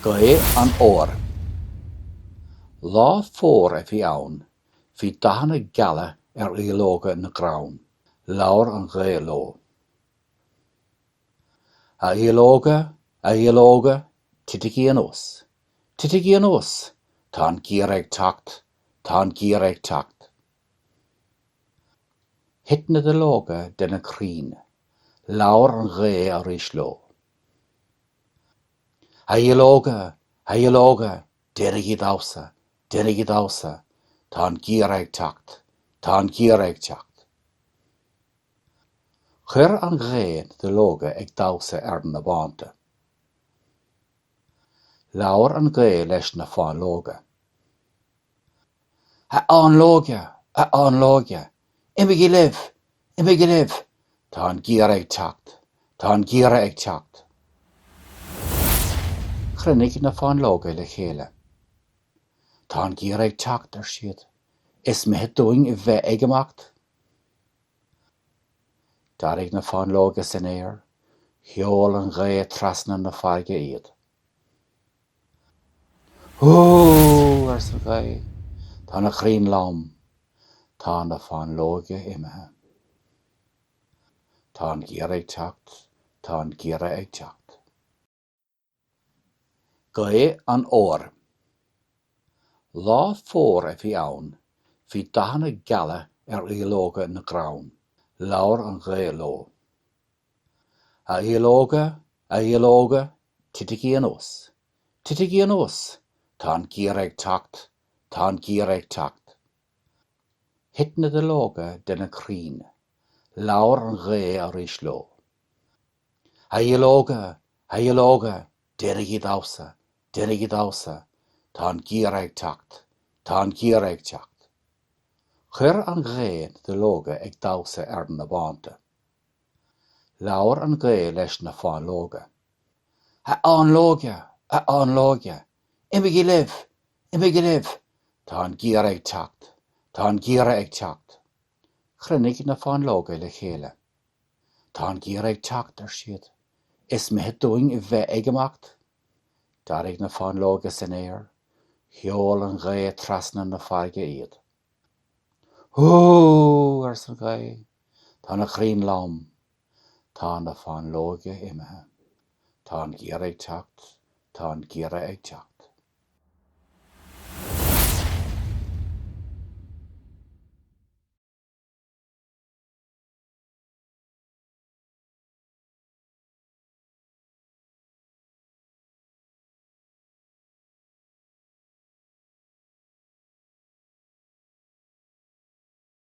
Gaoth an óir. Lá fór a bhí ann, hí dathna geala iarlóga na grán, leabhar an ghaoló. A iarlóga, titigi an os, titigi an os, tá an geimhreadh teacht, tá an geimhreadh teacht. Hitna de lóga de na crín, leabhar an ghaol a rís leo. A iarlóga, deirigí dása, tá an geimhreadh teacht, tá an geimhreadh teacht. Chuir an ghaol de lóga ag dása na bánta. Leabhar an ghaol leis na fáin lóga. A an lóga, imigh libh, tá an geimhreadh teacht, tá an geimhreadh teacht. Chruinnig na fáin lóga le chéile. Tá an geimhreadh teacht ar siad. Is mithid dúing I bheith ag imeacht? Dairg na fáin lóga san éir, sheol an ghaol trasna na farge iad. Hú ar san ghaol, tá na crín lám, tá na fáin lóga imithe. Tá an geimhreadh teacht, tá an geimhreadh teacht. Gaoth an óir. Lá fór a bhí ann, hí dathna geala iarlóga na grán, leabhar an ghaoló. A iarlóga, titigi an os, tá an geimhreadh teacht, tá an geimhreadh teacht. Hitna de lóga de na crín, leabhar an ghaol a rís leo. A iarlóga, deirigí dása, tá an geimhreadh teacht, tá an geimhreadh teacht. Chuir an ghaol de lóga ag dása na bánta. Leabhar an ghaol leis na fáin lóga. A an lóga, imigh libh, tá an geimhreadh teacht, tá an geimhreadh teacht. Chruinnig na fáin lóga le chéile. Tá an geimhreadh teacht ar siad. Is mithid dúing I bheith ag imeacht? Dairg na fáin lóga san éir, sheol an ghaol trasna na farge iad. Hú ar san ghaol, tá na crín lám, tá na fáin lóga imithe. Tá an geimhreadh teacht, tá an geimhreadh teacht.